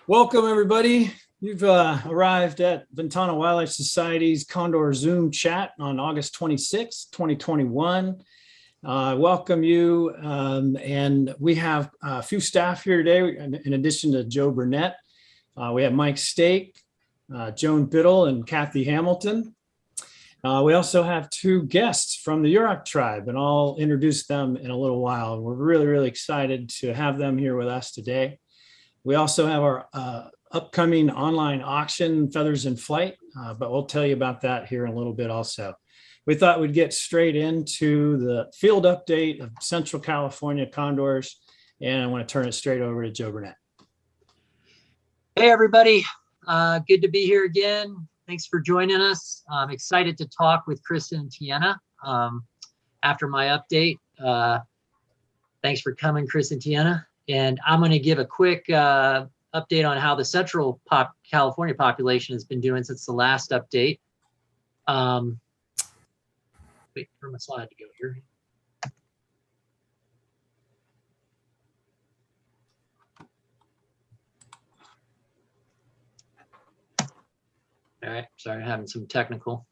Welcome, everybody. You've arrived at Ventana Wildlife Society's Condor Zoom chat on August 26, 2021. Welcome you. And we have a few staff here today, in addition to Joe Burnett. We have Mike Stake, Joan Biddle, and Kathy Hamilton. We also have two guests from the Yurok tribe, and I'll introduce them in a little while. We're really excited to have them here with us today. We also have our upcoming online auction, Feathers in Flight, but we'll tell you about that here in a little bit also. We thought we'd get straight into the field update of Central California condors, and I want to turn it straight over to Joe Burnett. Hey, everybody. Good to be here again. Thanks for joining us. I'm excited to talk with Kristen and Tiana after my update. Thanks for coming, Chris and Tiana. And I'm going to give a quick update on how the Central California population has been doing since the last update. Wait for my slide to go here. All right, sorry, I'm having some technical.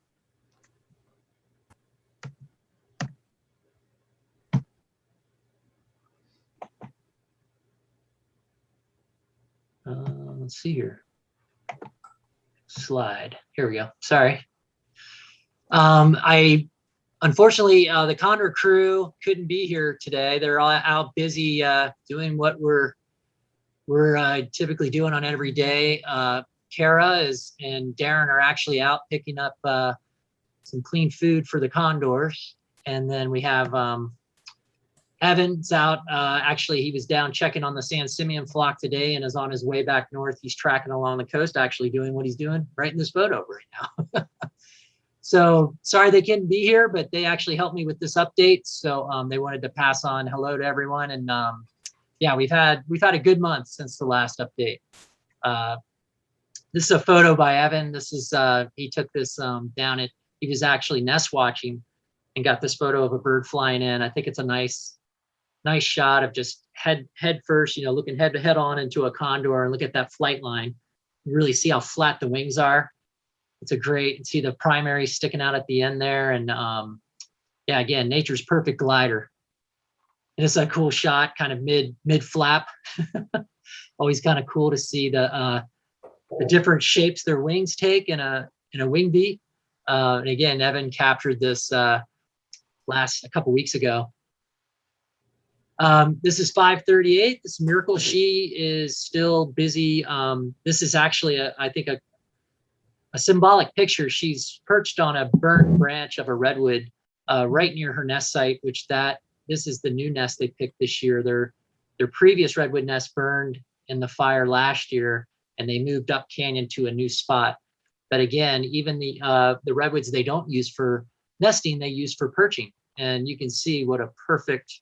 Let's see here. Slide. Here we go. Sorry. Unfortunately, the Condor crew couldn't be here today. They're all out busy doing what we're typically doing on every day. Kara and Darren are actually out picking up some clean food for the condors, and then we have Evan's out. Actually, he was down checking on the San Simeon flock today and is on his way back north. He's tracking along the coast, actually doing what he's doing right in this photo right now. So sorry they couldn't be here, but they actually helped me with this update. So they wanted to pass on hello to everyone. And yeah, we've had a good month since the last update. This is a photo by Evan. This is he took this he was actually nest watching and got this photo of a bird flying in. I think it's a nice shot of just head first, looking head to head on into a condor, and look at that flight line. You really see how flat the wings are. It's a great, see the primary sticking out at the end there. And yeah, again, nature's perfect glider. And it's a cool shot, kind of mid flap. Always kind of cool to see the different shapes their wings take in a wing beat. And again, Evan captured this a couple weeks ago. This is 538. This Miracle, she is still busy. This is actually, I think, a symbolic picture. She's perched on a burnt branch of a redwood right near her nest site, this is the new nest they picked this year. Their previous redwood nest burned in the fire last year, and they moved up canyon to a new spot. But again, even the redwoods they don't use for nesting, they use for perching. And you can see what a perfect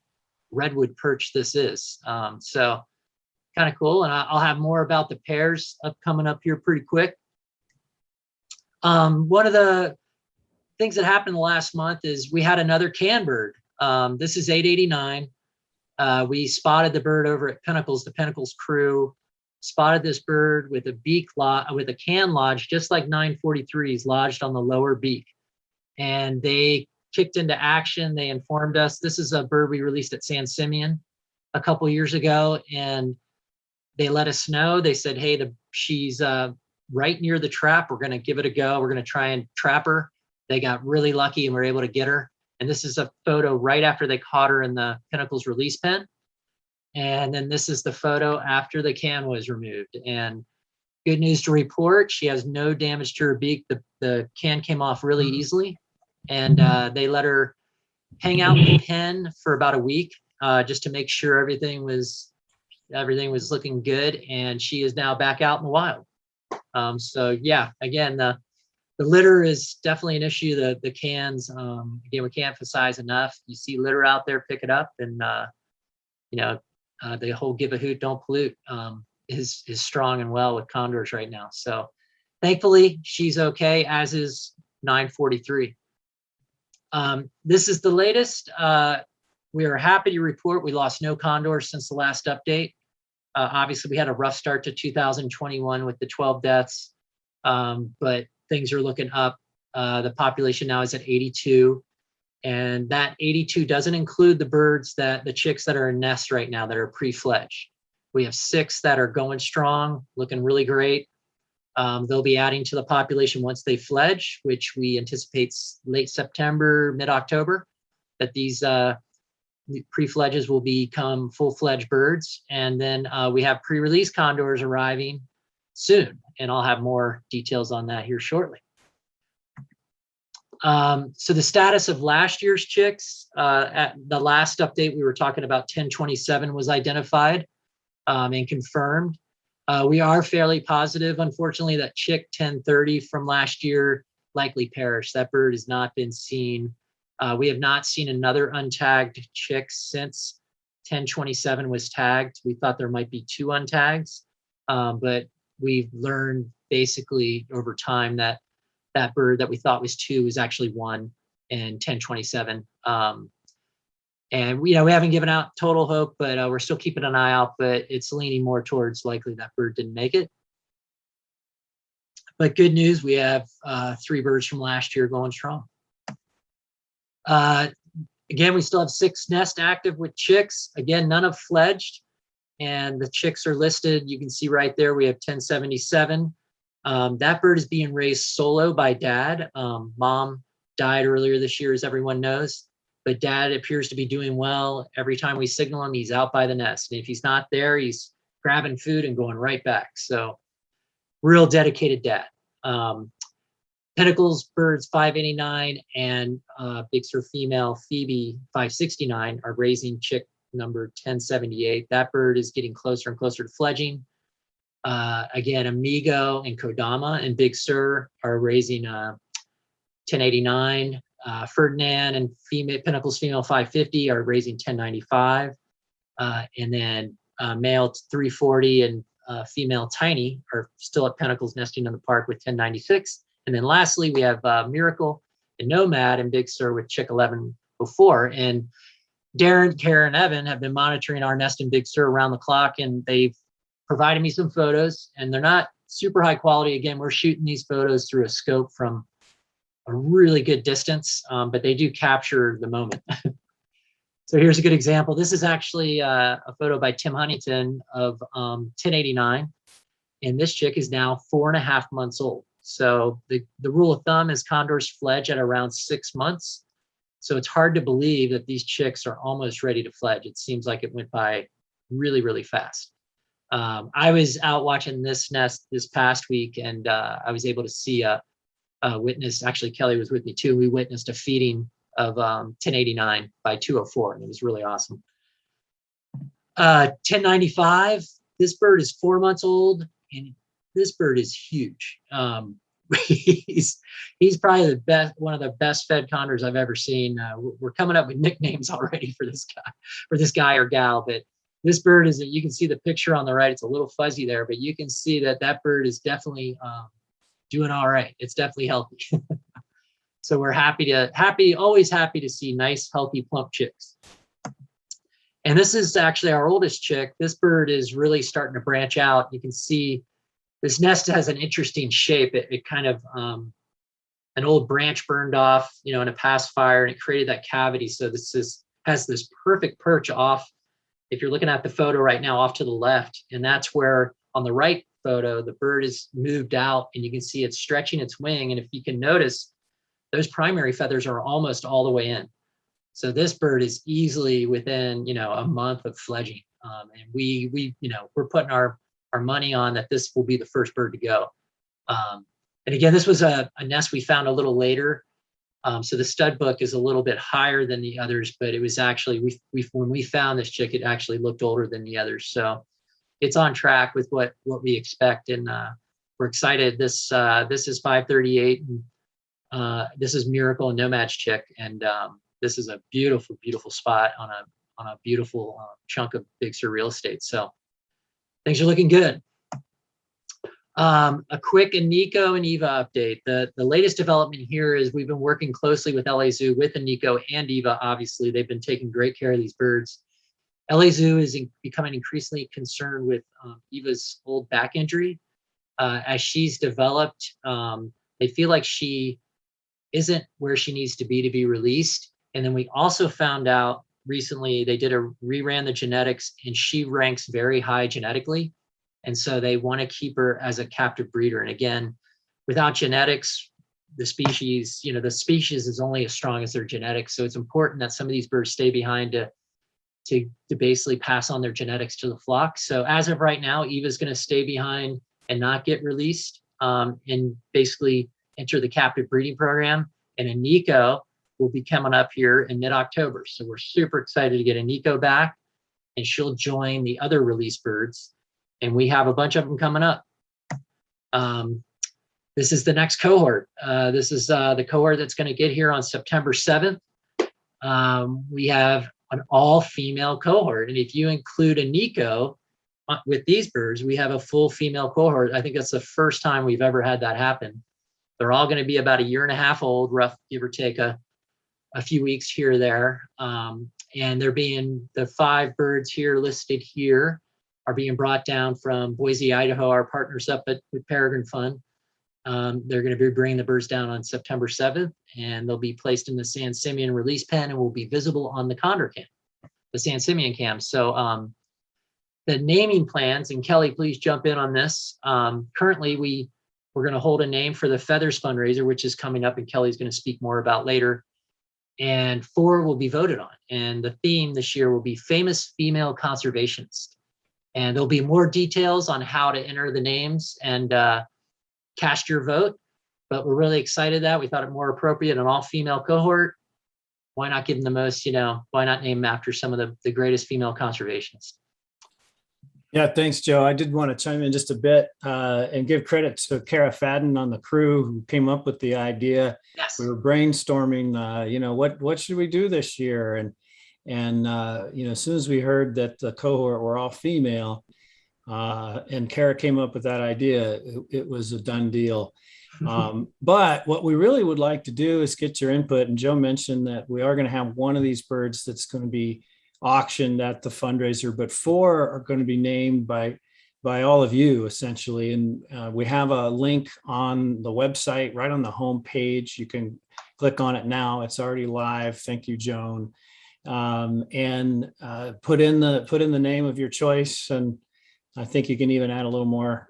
redwood perch this is. So kind of cool. And I'll have more about the pairs coming up here pretty quick. One of the things that happened the last month is we had another can bird. This is 889. We spotted the bird over at Pinnacles. The Pinnacles crew spotted this bird with a can lodge, just like 943s lodged on the lower beak. And they kicked into action. They informed us. This is a bird we released at San Simeon a couple years ago, and they let us know. They said, hey, she's right near the trap. We're going to give it a go. We're going to try and trap her. They got really lucky and were able to get her. And this is a photo right after they caught her in the Pinnacles release pen. And then this is the photo after the can was removed. And good news to report, she has no damage to her beak. The can came off really easily. And they let her hang out in the pen for about a week just to make sure everything was looking good. And she is now back out in the wild. So yeah, again, the litter is definitely an issue. The cans, again, we can't emphasize enough. You see litter out there, pick it up. And the whole give a hoot, don't pollute is strong and well with condors right now. So thankfully she's okay, as is 943. This is the latest. We are happy to report we lost no condors since the last update. Obviously, we had a rough start to 2021 with the 12 deaths, but things are looking up. The population now is at 82, and that 82 doesn't include the birds the chicks that are in nests right now that are pre-fledged. We have 6 that are going strong, looking really great. They'll be adding to the population once they fledge, which we anticipate late September, mid-October, that these pre-fledges will become full-fledged birds. And then we have pre-release condors arriving soon, and I'll have more details on that here shortly. So the status of last year's chicks, at the last update, we were talking about 1027 was identified and confirmed. We are fairly positive, unfortunately, that chick 1030 from last year likely perished. That bird has not been seen. We have not seen another untagged chick since 1027 was tagged. We thought there might be 2 untags, but we've learned basically over time that that bird that we thought was 2 is actually 1 in 1027. And we haven't given out total hope, but we're still keeping an eye out, but it's leaning more towards likely that bird didn't make it. But good news, we have 3 birds from last year going strong. Again, we still have 6 nests active with chicks. Again, none have fledged, and the chicks are listed. You can see right there, we have 1077. That bird is being raised solo by dad. Mom died earlier this year, as everyone knows, but dad appears to be doing well. Every time we signal him, he's out by the nest. And if he's not there, he's grabbing food and going right back. So real dedicated dad. Pinnacles birds 589 and Big Sur female Phoebe 569 are raising chick number 1078. That bird is getting closer and closer to fledging. Again, Amigo and Kodama and Big Sur are raising 1089. Ferdinand and Pinnacles female 550 are raising 1095. And then male 340 and female Tiny are still at Pinnacles nesting in the park with 1096. And then lastly, we have Miracle and Nomad and Big Sur with chick 1104. And Darren, Karen, and Evan have been monitoring our nest in Big Sur around the clock, and they've provided me some photos, and they're not super high quality. Again, we're shooting these photos through a scope from a really good distance, but they do capture the moment. So here's a good example. This is actually a photo by Tim Huntington of 1089, and this chick is now 4.5 months old. So the rule of thumb is condors fledge at around 6 months. So it's hard to believe that these chicks are almost ready to fledge. It seems like it went by really, really fast. I was out watching this nest this past week, and I was able to see a witness. Actually, Kelly was with me too. We witnessed a feeding of 1089 by 204, and it was really awesome. 1095, this bird is 4 months old, and this bird is huge. He's probably the best, one of the best fed condors I've ever seen. We're coming up with nicknames already for this guy or gal, but this bird is, you can see the picture on the right. It's a little fuzzy there, but you can see that that bird is definitely doing all right. It's definitely healthy. So we're always happy to see nice, healthy, plump chicks. And this is actually our oldest chick. This bird is really starting to branch out. You can see this nest has an interesting shape. It kind of, an old branch burned off, in a past fire, and it created that cavity. So has this perfect perch off. If you're looking at the photo right now, off to the left, and that's where on the right photo, the bird is moved out, and you can see it's stretching its wing. And if you can notice, those primary feathers are almost all the way in. So this bird is easily within, a month of fledging. And we're putting our money on that this will be the first bird to go. And again, this was a nest we found a little later. So the stud book is a little bit higher than the others, but it was actually, when we found this chick, it actually looked older than the others. So it's on track with what we expect. And we're excited. This is 538. And, this is Miracle and Nomad's chick. And this is a beautiful, beautiful spot on a beautiful chunk of Big Sur real estate. So things are looking good. A quick Nico and Eva update. The latest development here is we've been working closely with LA Zoo with Nico and Eva. Obviously, they've been taking great care of these birds. LA Zoo is becoming increasingly concerned with Eva's old back injury. As she's developed, they feel like she isn't where she needs to be released. And then we also found out recently they reran the genetics, and she ranks very high genetically. And so they want to keep her as a captive breeder. And again, without genetics, the species is only as strong as their genetics. So it's important that some of these birds stay behind to basically pass on their genetics to the flock. So as of right now, Eva's going to stay behind and not get released, and basically enter the captive breeding program. And a Nico will be coming up here in mid-October. So we're super excited to get a Nico back, and she'll join the other release birds. And we have a bunch of them coming up. This is the next cohort. This is the cohort that's going to get here on September 7th. We have an all-female cohort. And if you include a Nico with these birds, we have a full female cohort. I think that's the first time we've ever had that happen. They're all going to be about 1.5 years old, rough, give or take a few weeks here or there. And the 5 birds here listed here are being brought down from Boise, Idaho, our partners up with Peregrine Fund. They're going to be bringing the birds down on September 7th, and they'll be placed in the San Simeon release pen and will be visible on the Condor cam, the San Simeon cam. So the naming plans, and Kelly, please jump in on this. Currently, we're going to hold a name for the Feathers fundraiser, which is coming up, and Kelly's going to speak more about later. And 4 will be voted on. And the theme this year will be famous female conservationists. And there'll be more details on how to enter the names and cast your vote. But we're really excited that we thought it more appropriate, an all-female cohort. Why not give them the most, why not name them after some of the greatest female conservationists? Yeah, thanks, Joe. I did want to chime in just a bit and give credit to Kara Fadden on the crew who came up with the idea. Yes. We were brainstorming, what should we do this year? And as soon as we heard that the cohort were all female, and Kara came up with that idea, it was a done deal. But what we really would like to do is get your input. And Joe mentioned that we are going to have one of these birds that's going to be auctioned at the fundraiser, but 4 are going to be named by all of you essentially. And we have a link on the website right on the home page. You can click on it now. It's already live. Thank you, Joan. And put in the name of your choice. And I think you can even add a little more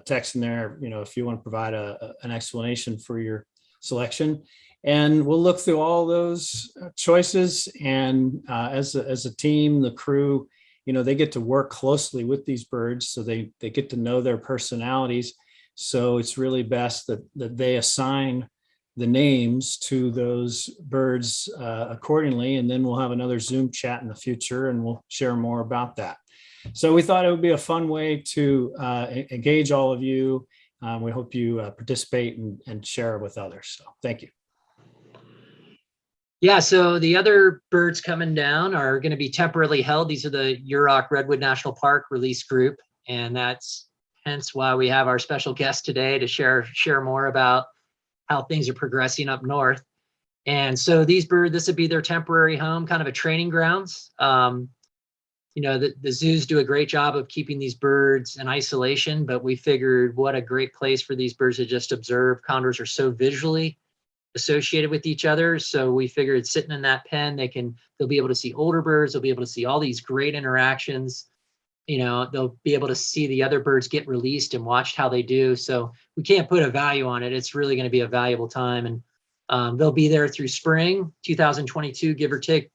text in there, if you want to provide an explanation for your selection. And we'll look through all those choices. And as a team, the crew, they get to work closely with these birds. So they get to know their personalities. So it's really best that they assign the names to those birds accordingly. And then we'll have another Zoom chat in the future, and we'll share more about that. So we thought it would be a fun way to engage all of you. We hope you participate and share with others. So thank you. Yeah, so the other birds coming down are going to be temporarily held. These are the Yurok Redwood National Park release group. And that's hence why we have our special guest today to share more about how things are progressing up north. And so these birds, this would be their temporary home, kind of a training grounds. The zoos do a great job of keeping these birds in isolation, but we figured what a great place for these birds to just observe. Condors are so visually associated with each other. So we figured sitting in that pen, they'll be able to see older birds. They'll be able to see all these great interactions. They'll be able to see the other birds get released and watch how they do. So we can't put a value on it. It's really going to be a valuable time. And they'll be there through spring 2022, give or take.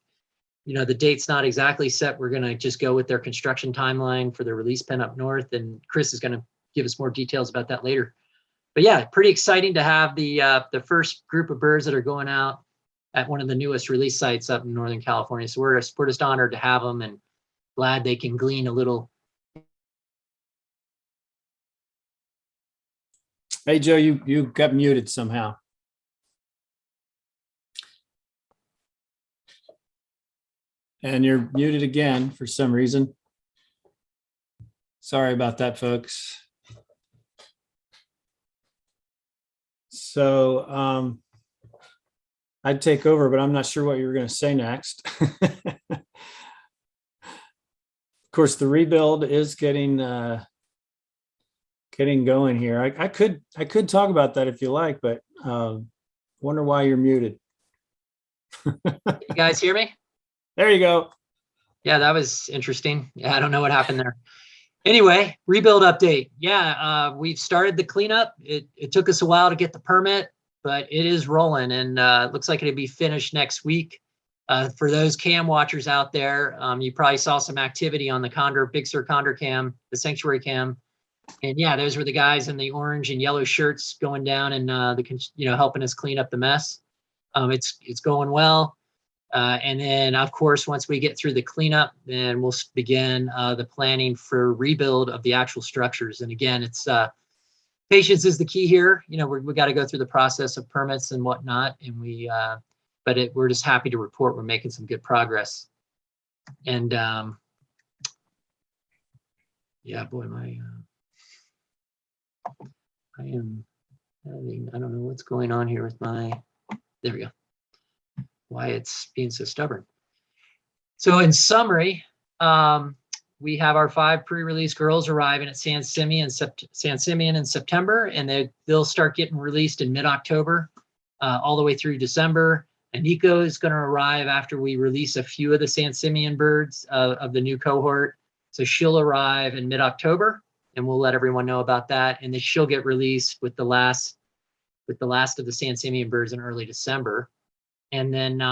The date's not exactly set. We're going to just go with their construction timeline for the release pen up north. And Chris is going to give us more details about that later. But yeah, pretty exciting to have the first group of birds that are going out at one of the newest release sites up in Northern California. So we're just honored to have them and glad they can glean a little. Hey, Joe, you got muted somehow. And you're muted again for some reason. Sorry about that, folks. So I'd take over, but I'm not sure what you were going to say next. course, the rebuild is getting going here. I could talk about that if you like, but wonder why you're muted. You guys hear me? There you go. Yeah, that was interesting. Yeah, I don't know what happened there. Anyway, rebuild update. Yeah, we've started the cleanup. It took us a while to get the permit, but it is rolling, and it looks like it'll be finished next week. For those cam watchers out there, you probably saw some activity on the Condor, Big Sur Condor cam, the sanctuary cam. And yeah, those were the guys in the orange and yellow shirts going down and helping us clean up the mess. It's going well. And then, of course, once we get through the cleanup, then we'll begin the planning for rebuild of the actual structures. And again, it's patience is the key here. We got to go through the process of permits and whatnot. And we're just happy to report we're making some good progress. And yeah, boy, I am having, I don't know what's going on here with there we go. Why it's being so stubborn. So in summary, we have our 5 pre-release girls arriving at San Simeon in September, and they'll start getting released in mid-October, all the way through December. And Nico is going to arrive after we release a few of the San Simeon birds of the new cohort. So she'll arrive in mid-October, and we'll let everyone know about that. And then she'll get released with the last of the San Simeon birds in early December. And then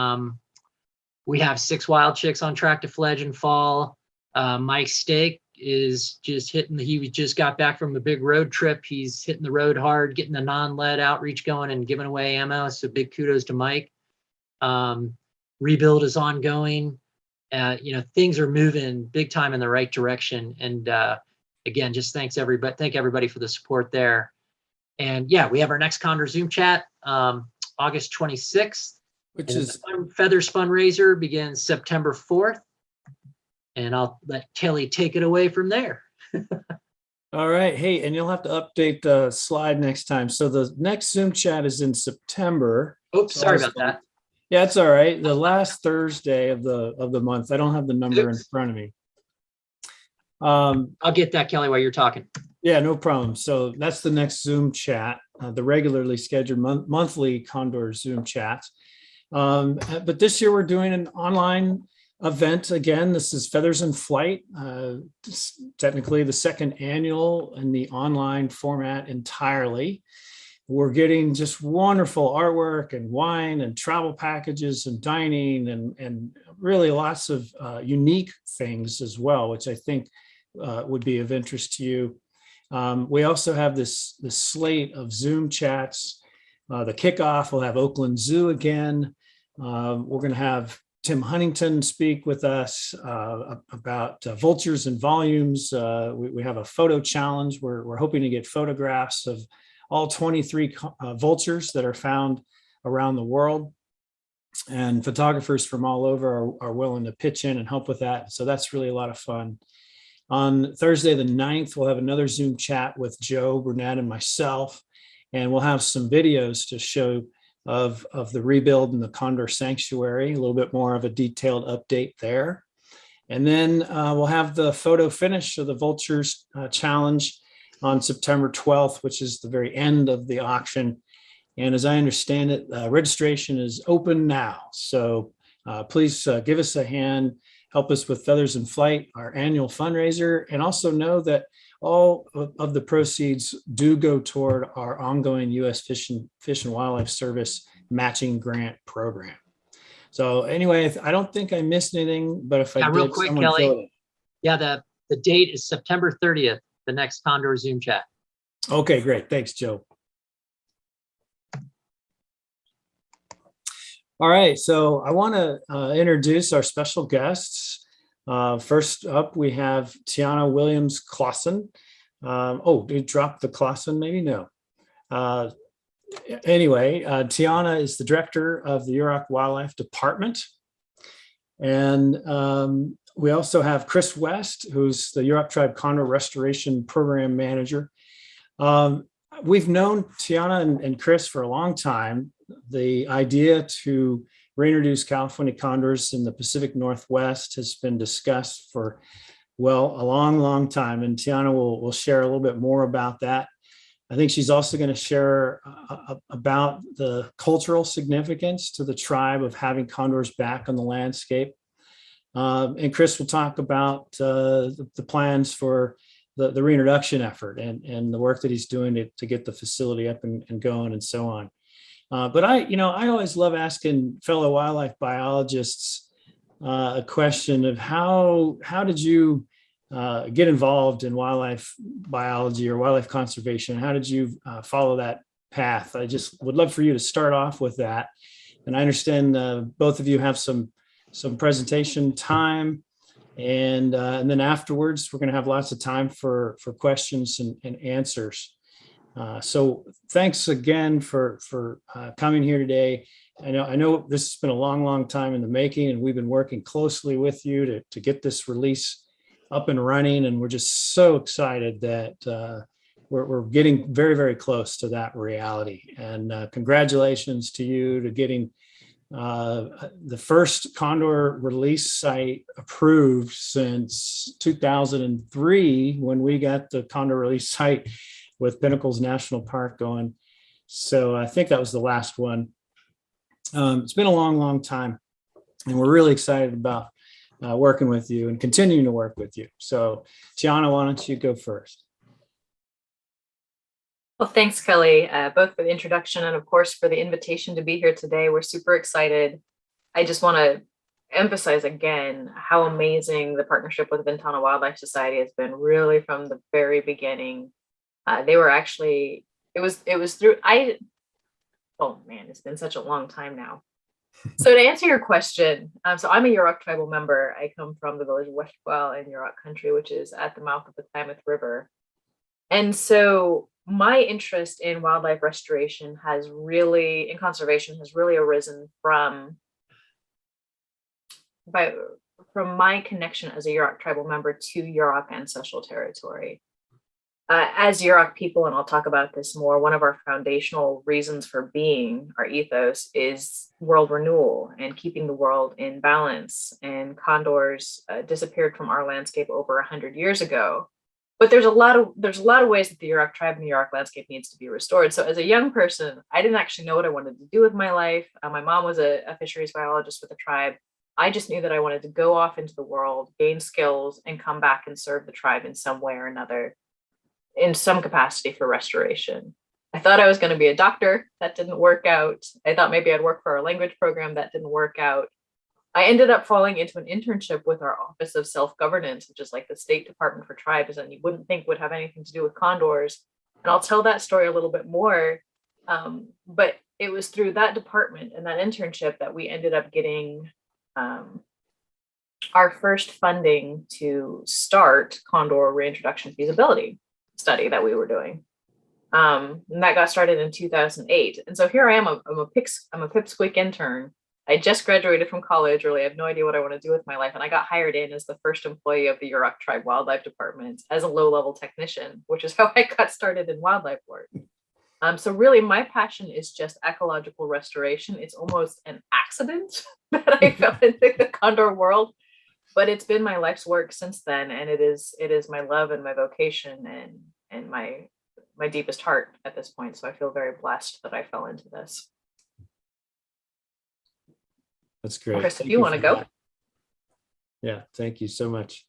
we have 6 wild chicks on track to fledge in fall. Mike Stake is just he just got back from a big road trip. He's hitting the road hard, getting the non-lead outreach going and giving away ammo. So big kudos to Mike. Rebuild is ongoing. Things are moving big time in the right direction. And again, just thank everybody for the support there. And yeah, we have our next Condor Zoom chat, August 26th. Which is Feathers fundraiser begins September 4th. And I'll let Kelly take it away from there. all right. Hey, and you'll have to update the slide next time. So the next Zoom chat is in September. Oops, sorry about that. Yeah, it's all right. The last Thursday of the month. I don't have the number in front of me. I'll get that, Kelly, while you're talking. Yeah, no problem. So that's the next Zoom chat, the regularly scheduled monthly Condor Zoom chat. But this year we're doing an online event again. This is Feathers in Flight, technically the second annual in the online format entirely. We're getting just wonderful artwork and wine and travel packages and dining and really lots of unique things as well, which I think would be of interest to you. We also have this slate of Zoom chats. The kickoff, we'll have Oakland Zoo again. We're going to have Tim Huntington speak with us about vultures and volumes. We have a photo challenge. We're hoping to get photographs of all 23 vultures that are found around the world. And photographers from all over are willing to pitch in and help with that. So that's really a lot of fun. On Thursday, the 9th, we'll have another Zoom chat with Joe, Burnett, and myself. And we'll have some videos to show of the rebuild in the Condor Sanctuary, a little bit more of a detailed update there. And then we'll have the photo finish of the Vultures Challenge on September 12th, which is the very end of the auction. And as I understand it, registration is open now. So please give us a hand, help us with Feathers in Flight, our annual fundraiser, and also know that all of the proceeds do go toward our ongoing U.S. Fish and Wildlife Service matching grant program. So anyway, I don't think I missed anything, but if I did, real quick, Kelly. Yeah, the date is September 30th, the next Condor Zoom chat. Okay, great. Thanks, Joe. All right, so I want to introduce our special guests. First up, we have Tiana Williams-Claussen. Did you drop the Claussen? Maybe no. Anyway, Tiana is the director of the Yurok Wildlife Department. And we also have Chris West, who's the Yurok Tribe Condor Restoration Program Manager. We've known Tiana and Chris for a long time. The idea to reintroduce California condors in the Pacific Northwest has been discussed for well, a long, long time. And Tiana will share a little bit more about that. I think she's also going to share about the cultural significance to the tribe of having condors back on the landscape. And Chris will talk about the plans for the reintroduction effort and the work that he's doing to get the facility up and going and so on. But I always love asking fellow wildlife biologists a question of how did you get involved in wildlife biology or wildlife conservation? How did you follow that path? I just would love for you to start off with that. And I understand both of you have some presentation time, and then afterwards we're going to have lots of time for questions and answers. So thanks again for coming here today. I know this has been a long, long time in the making, and we've been working closely with you to get this release up and running. And we're just so excited that we're getting very, very close to that reality. And congratulations to you to getting the first Condor release site approved since 2003, when we got the Condor release site with Pinnacles National Park going. So I think that was the last one. It's been a long, long time, and we're really excited about working with you and continuing to work with you. So Tiana, why don't you go first? Well, thanks, Kelly, both for the introduction and of course for the invitation to be here today. We're super excited. I just want to emphasize again how amazing the partnership with Ventana Wildlife Society has been, really from the very beginning. They were actually, it was through, oh man, it's been such a long time now. So to answer your question, so I'm a Yurok tribal member. I come from the village of West Well in Yurok country, which is at the mouth of the Klamath River. And so my interest in wildlife restoration in conservation has really arisen from my connection as a Yurok tribal member to Yurok ancestral territory. As Yurok people, and I'll talk about this more, one of our foundational reasons for being, our ethos, is world renewal and keeping the world in balance. And condors disappeared from our landscape over 100 years ago. But there's a lot of ways that the Yurok tribe and the Yurok landscape needs to be restored. So as a young person, I didn't actually know what I wanted to do with my life. My mom was a fisheries biologist with the tribe. I just knew that I wanted to go off into the world, gain skills, and come back and serve the tribe in some way or another, in some capacity for restoration. I thought I was going to be a doctor. That didn't work out. I thought maybe I'd work for our language program. That didn't work out. I ended up falling into an internship with our Office of Self-Governance, which is like the State Department for Tribes, and you wouldn't think would have anything to do with condors. And I'll tell that story a little bit more. But it was through that department and that internship that we ended up getting our first funding to start Condor reintroduction feasibility study that we were doing. And that got started in 2008. And so here I am, I'm a pipsqueak intern. I just graduated from college, really. I have no idea what I want to do with my life. And I got hired in as the first employee of the Yurok Tribe Wildlife Department as a low-level technician, which is how I got started in wildlife work. So really my passion is just ecological restoration. It's almost an accident that I fell into the condor world, but it's been my life's work since then. And it is my love and my vocation and my deepest heart at this point. So I feel very blessed that I fell into this. That's great. Chris, if you want to go. Yeah, thank you so much.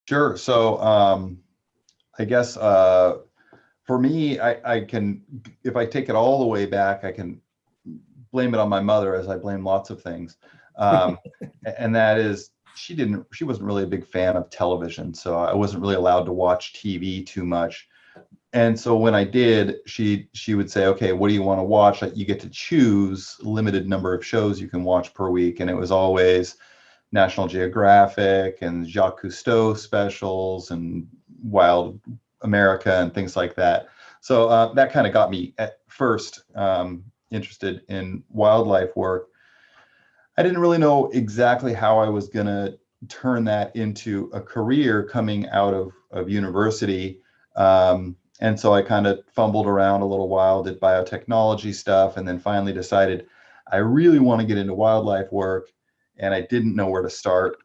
Sure. So I guess for me, I can, if I take it all the way back, I can blame it on my mother, as I blame lots of things. And that is, she wasn't really a big fan of television. So I wasn't really allowed to watch TV too much. And so when I did, she would say, okay, what do you want to watch? You get to choose a limited number of shows you can watch per week. And it was always National Geographic and Jacques Cousteau specials and Wild America and things like that. So that kind of got me at first interested in wildlife work. I didn't really know exactly how I was going to turn that into a career coming out of university. And so I kind of fumbled around a little while, did biotechnology stuff, and then finally decided I really want to get into wildlife work, and I didn't know where to start.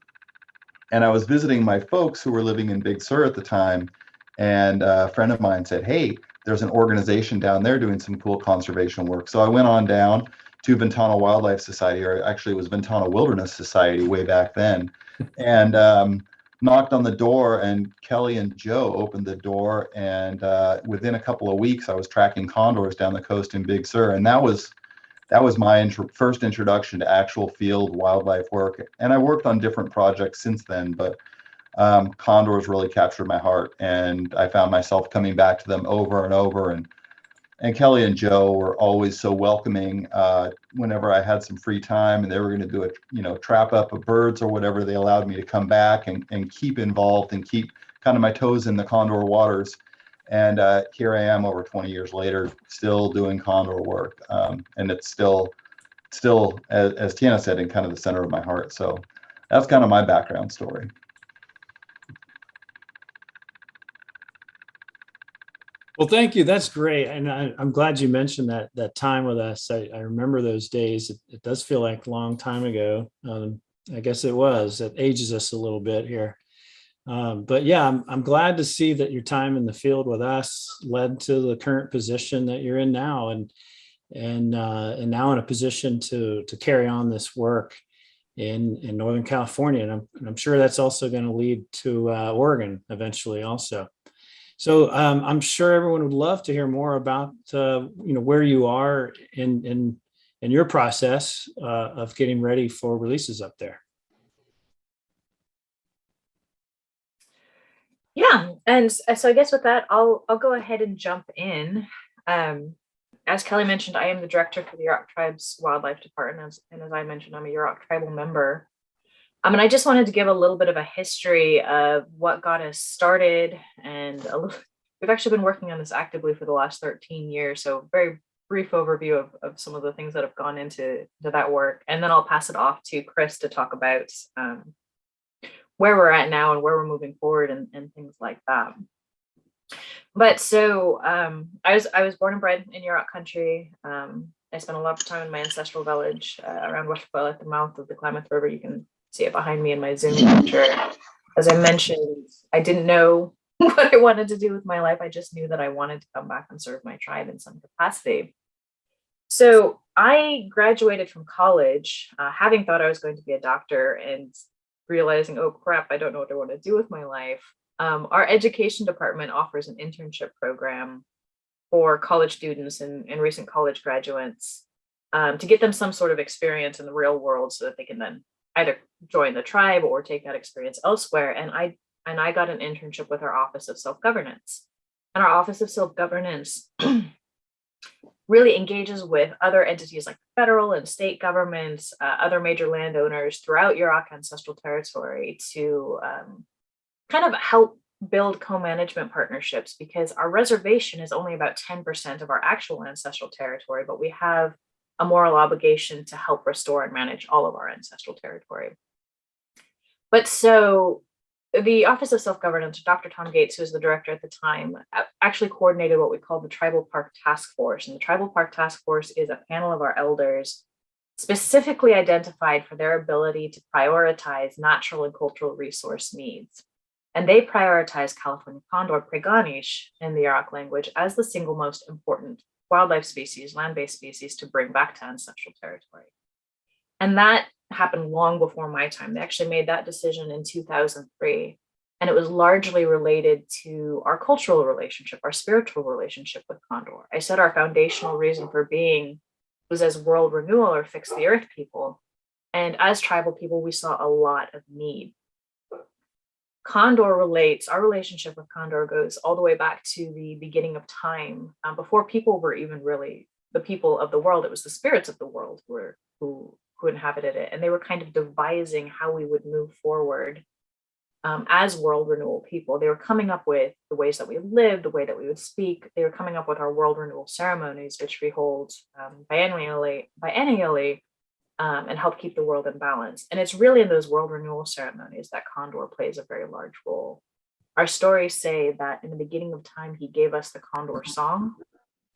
And I was visiting my folks who were living in Big Sur at the time. And a friend of mine said, hey, there's an organization down there doing some cool conservation work. So I went on down to Ventana Wildlife Society, or actually it was Ventana Wilderness Society way back then, and knocked on the door, and Kelly and Joe opened the door. And within a couple of weeks, I was tracking condors down the coast in Big Sur. And that was my first introduction to actual field wildlife work. And I worked on different projects since then, but condors really captured my heart, and I found myself coming back to them over and over. And Kelly and Joe were always so welcoming. Whenever I had some free time and they were going to do a trap up of birds or whatever, they allowed me to come back and keep involved and keep kind of my toes in the condor waters. And here I am over 20 years later, still doing condor work, and it's still as Tiana said, in kind of the center of my heart. So that's kind of my background story. Well, thank you. That's great. And I'm glad you mentioned that time with us. I remember those days. It does feel like a long time ago. I guess it was. It ages us a little bit here. But yeah, I'm glad to see that your time in the field with us led to the current position that you're in now, and now in a position to carry on this work in Northern California. And I'm sure that's also going to lead to Oregon eventually also. So I'm sure everyone would love to hear more about where you are in your process of getting ready for releases up there. Yeah, and so I guess with that, I'll go ahead and jump in. As Kelly mentioned, I am the director for the Yurok Tribe's Wildlife Department, and as I mentioned, I'm a Yurok tribal member. And I just wanted to give a little bit of a history of what got us started, and we've actually been working on this actively for the last 13 years. So very brief overview of some of the things that have gone into that work, and then I'll pass it off to Chris to talk about where we're at now and where we're moving forward and things like that. But so I was born and bred in Yurok country. I spent a lot of time in my ancestral village around Westfoil at the mouth of the Klamath River. You can see it behind me in my Zoom picture. As I mentioned, I didn't know what I wanted to do with my life. I just knew that I wanted to come back and serve my tribe in some capacity. So I graduated from college, having thought I was going to be a doctor, and realizing, oh crap, I don't know what I want to do with my life. Our education department offers an internship program for college students and recent college graduates to get them some sort of experience in the real world so that they can then either join the tribe or take that experience elsewhere. And I got an internship with our Office of Self-Governance. And our Office of Self-Governance really engages with other entities like federal and state governments, other major landowners throughout Yurok ancestral territory to kind of help build co-management partnerships, because our reservation is only about 10% of our actual ancestral territory, but we have a moral obligation to help restore and manage all of our ancestral territory. But so the Office of Self-Governance, Dr. Tom Gates, who was the director at the time, actually coordinated what we call the Tribal Park Task Force. And the Tribal Park Task Force is a panel of our elders specifically identified for their ability to prioritize natural and cultural resource needs. And they prioritize California condor, preganish, in the Yurok language, as the single most important wildlife species, land-based species, to bring back to ancestral territory. And that happened long before my time. They actually made that decision in 2003. And it was largely related to our cultural relationship, our spiritual relationship with condor. I said our foundational reason for being was as world renewal or fix the earth people. And as tribal people, we saw a lot of need. Condor relates, our relationship with condor goes all the way back to the beginning of time. Before people were even really the people of the world, it was the spirits of the world who inhabited it. And they were kind of devising how we would move forward as world renewal people. They were coming up with the ways that we lived, the way that we would speak. They were coming up with our world renewal ceremonies, which we hold biennially and help keep the world in balance. And it's really in those world renewal ceremonies that condor plays a very large role. Our stories say that in the beginning of time, he gave us the condor song,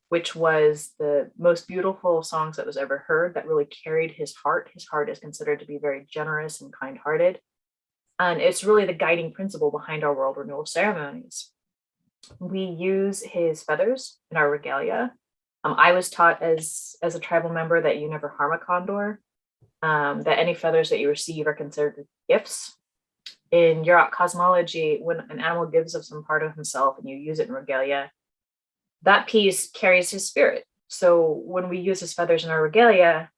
which was the most beautiful songs that was ever heard, that really carried his heart. His heart is considered to be very generous and kind-hearted. And it's really the guiding principle behind our world renewal ceremonies. We use his feathers in our regalia. I was taught as a tribal member that you never harm a condor, that any feathers that you receive are considered gifts. In Yurok cosmology, when an animal gives of some part of himself and you use it in regalia, that piece carries his spirit. So when we use his feathers in our regalia,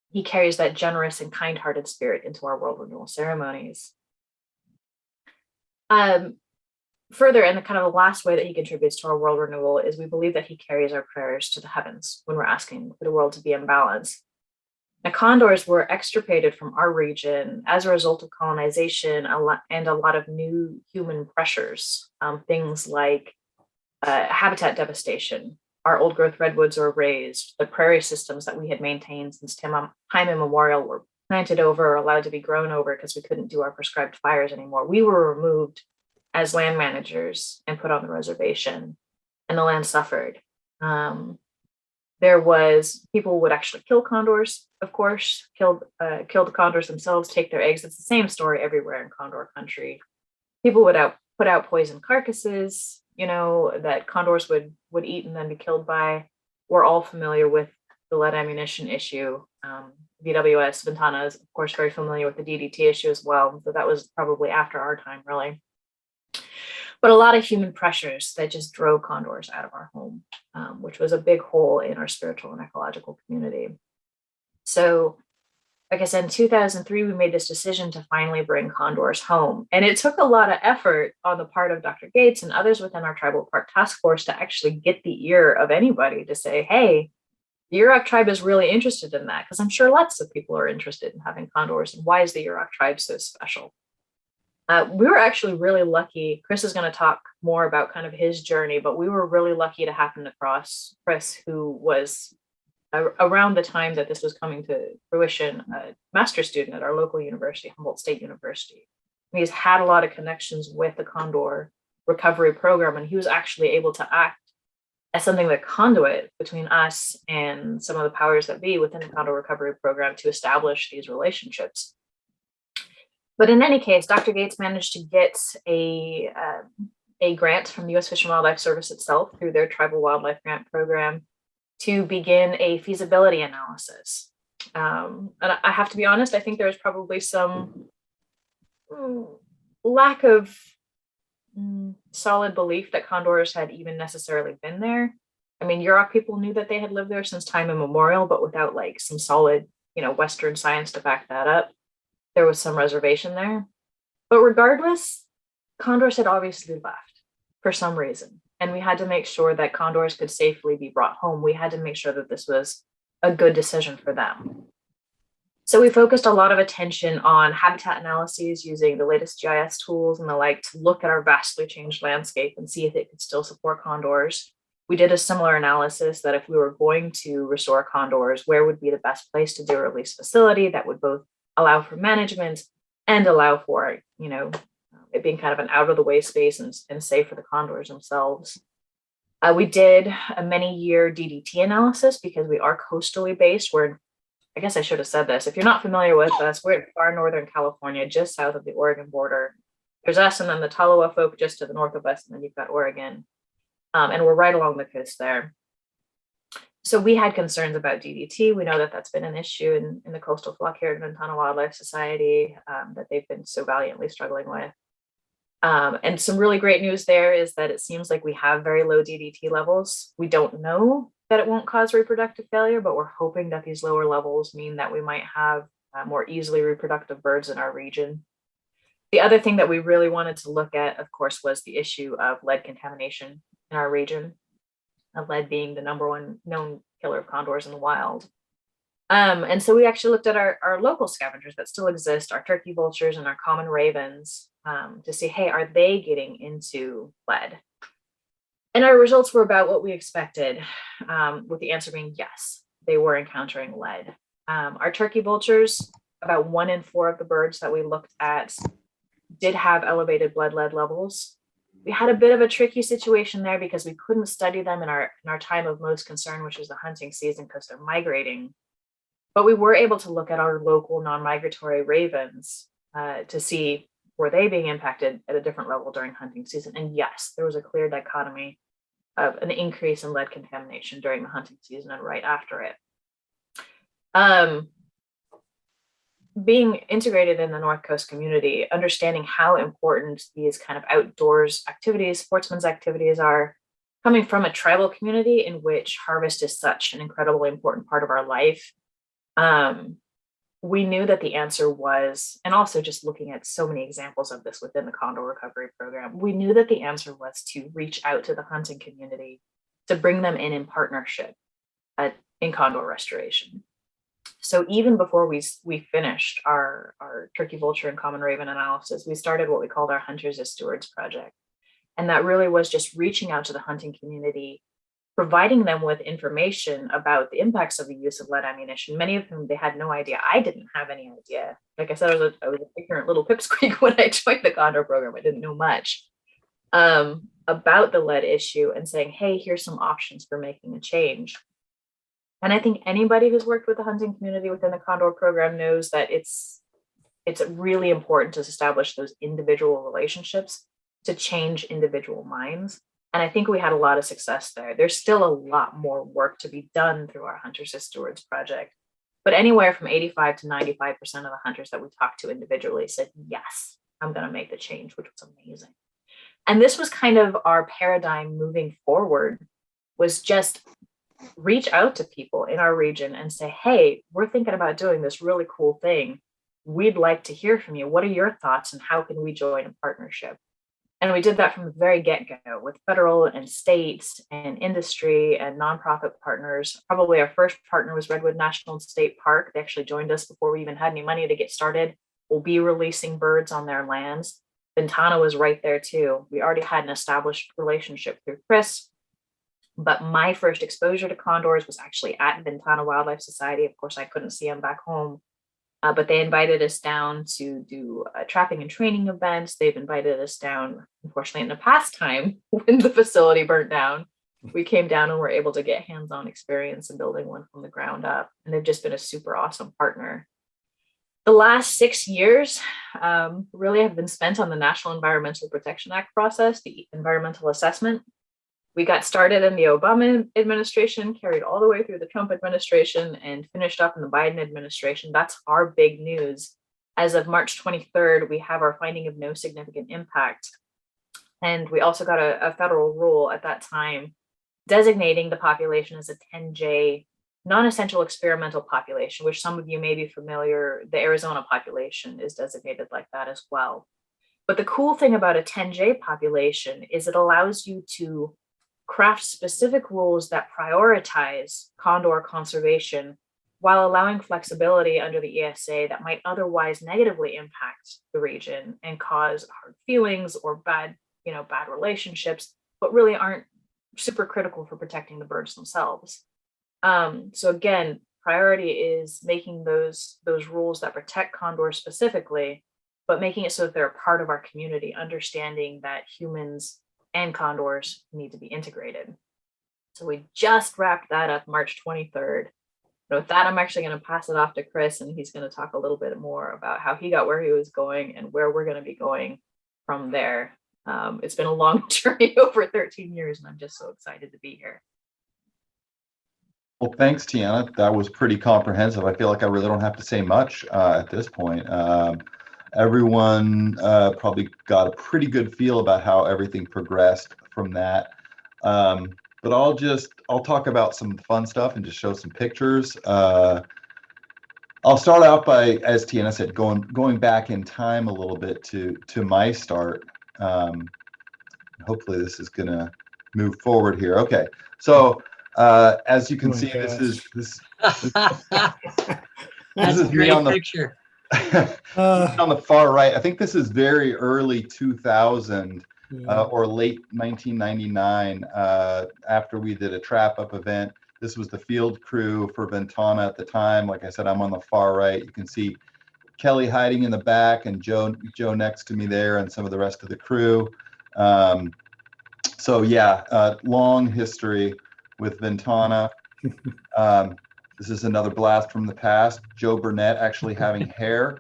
he carries that generous and kind-hearted spirit into our world renewal ceremonies. Further, and the kind of the last way that he contributes to our world renewal is we believe that he carries our prayers to the heavens when we're asking for the world to be in balance. Now, condors were extirpated from our region as a result of colonization and a lot of new human pressures, things like habitat devastation. Our old growth redwoods were razed. The prairie systems that we had maintained since time immemorial were planted over or allowed to be grown over because we couldn't do our prescribed fires anymore. We were removed as land managers and put on the reservation, and the land suffered. People would actually kill condors, of course, kill the condors themselves, take their eggs. It's the same story everywhere in condor country. People would put out poison carcasses, that condors would eat and then be killed by. We're all familiar with the lead ammunition issue. VWS, Ventana is, of course, very familiar with the DDT issue as well. So that was probably after our time, really. But a lot of human pressures that just drove condors out of our home, which was a big hole in our spiritual and ecological community. So, like I said, in 2003, we made this decision to finally bring condors home. And it took a lot of effort on the part of Dr. Gates and others within our Tribal Park Task Force to actually get the ear of anybody to say, hey, the Yurok tribe is really interested in that, because I'm sure lots of people are interested in having condors. And why is the Yurok tribe so special? We were actually really lucky. Chris is going to talk more about kind of his journey, but we were really lucky to happen across Chris, who was around the time that this was coming to fruition, a master's student at our local university, Humboldt State University. He's had a lot of connections with the Condor recovery program, and he was actually able to act as something like conduit between us and some of the powers that be within the Condor recovery program to establish these relationships. But in any case, Dr. Gates managed to get a grant from the U.S. Fish and Wildlife Service itself through their Tribal Wildlife Grant Program to begin a feasibility analysis. And I have to be honest, I think there was probably some lack of solid belief that condors had even necessarily been there. I mean, Yurok people knew that they had lived there since time immemorial, but without like some solid, Western science to back that up. There was some reservation there. But regardless, condors had obviously left for some reason. And we had to make sure that condors could safely be brought home. We had to make sure that this was a good decision for them. So we focused a lot of attention on habitat analyses using the latest GIS tools and the like to look at our vastly changed landscape and see if it could still support condors. We did a similar analysis that if we were going to restore condors, where would be the best place to do a release facility that would both allow for management and allow for, it being kind of an out of the way space and safe for the condors themselves. We did a many-year DDT analysis because we are coastally based. I guess I should have said this. If you're not familiar with us, we're in far northern California, just south of the Oregon border. There's us and then the Tolowa folk just to the north of us, and then you've got Oregon. And we're right along the coast there. So we had concerns about DDT. We know that that's been an issue in the coastal flock here at Ventana Wildlife Society that they've been so valiantly struggling with. And some really great news there is that it seems like we have very low DDT levels. We don't know that it won't cause reproductive failure, but we're hoping that these lower levels mean that we might have more easily reproductive birds in our region. The other thing that we really wanted to look at, of course, was the issue of lead contamination in our region. Lead being the number one known killer of condors in the wild. And so we actually looked at our local scavengers that still exist, our turkey vultures and our common ravens, to see, hey, are they getting into lead? And our results were about what we expected, with the answer being yes, they were encountering lead. Our turkey vultures, about 1 in 4 of the birds that we looked at did have elevated blood lead levels. We had a bit of a tricky situation there because we couldn't study them in our time of most concern, which is the hunting season, because they're migrating. But we were able to look at our local non-migratory ravens to see were they being impacted at a different level during hunting season. And yes, there was a clear dichotomy of an increase in lead contamination during the hunting season and right after it. Being integrated in the North Coast community, understanding how important these kind of outdoors activities, sportsmen's activities are, coming from a tribal community in which harvest is such an incredibly important part of our life, we knew that the answer was, and also just looking at so many examples of this within the Condor Recovery Program, we knew that the answer was to reach out to the hunting community, to bring them in partnership in condor restoration. So even before we finished our turkey, vulture, and common raven analysis, we started what we called our Hunters as Stewards project. And that really was just reaching out to the hunting community, providing them with information about the impacts of the use of lead ammunition. Many of whom they had no idea. I didn't have any idea. Like I said, I was an ignorant little pipsqueak when I joined the Condor program. I didn't know much about the lead issue and saying, hey, here's some options for making a change. And I think anybody who's worked with the hunting community within the Condor program knows that it's really important to establish those individual relationships to change individual minds. And I think we had a lot of success there. There's still a lot more work to be done through our Hunters as Stewards project. But anywhere from 85 to 95% of the hunters that we talked to individually said, yes, I'm going to make the change, which was amazing. And this was kind of our paradigm moving forward, was just reach out to people in our region and say, hey, we're thinking about doing this really cool thing. We'd like to hear from you. What are your thoughts and how can we join a partnership? And we did that from the very get-go with federal and states and industry and nonprofit partners. Probably our first partner was Redwood National State Park. They actually joined us before we even had any money to get started. We'll be releasing birds on their lands. Ventana was right there too. We already had an established relationship through Chris. But my first exposure to condors was actually at Ventana Wildlife Society. Of course, I couldn't see them back home, but they invited us down to do trapping and training events. They've invited us down, unfortunately, in the past time when the facility burnt down. We came down and were able to get hands-on experience in building one from the ground up. And they've just been a super awesome partner. The last 6 years really have been spent on the National Environmental Protection Act process, the environmental assessment. We got started in the Obama administration, carried all the way through the Trump administration, and finished up in the Biden administration. That's our big news. As of March 23rd, we have our finding of no significant impact. And we also got a federal rule at that time designating the population as a 10J non-essential experimental population, which some of you may be familiar. The Arizona population is designated like that as well. But the cool thing about a 10J population is it allows you to craft specific rules that prioritize condor conservation while allowing flexibility under the ESA that might otherwise negatively impact the region and cause hard feelings or bad relationships, but really aren't super critical for protecting the birds themselves. So again, priority is making those rules that protect condors specifically, but making it so that they're a part of our community, understanding that humans and condors need to be integrated. So we just wrapped that up March 23rd. And with that, I'm actually going to pass it off to Chris, and he's going to talk a little bit more about how he got where he was going and where we're going to be going from there. It's been a long journey over 13 years, and I'm just so excited to be here. Well, thanks, Tiana. That was pretty comprehensive. I feel like I really don't have to say much at this point. Everyone probably got a pretty good feel about how everything progressed from that. But I'll talk about some fun stuff and just show some pictures. I'll start out by, as Tiana said, going back in time a little bit to my start. Hopefully this is gonna move forward here. Okay, so as you can see, this is That's a great picture. On the far right, I think this is very early 2000 or late 1999 after we did a trap up event. This was the field crew for Ventana at the time. Like I said, I'm on the far right. You can see Kelly hiding in the back and Joe next to me there and some of the rest of the crew. So yeah, long history with Ventana. This is another blast from the past. Joe Burnett actually having hair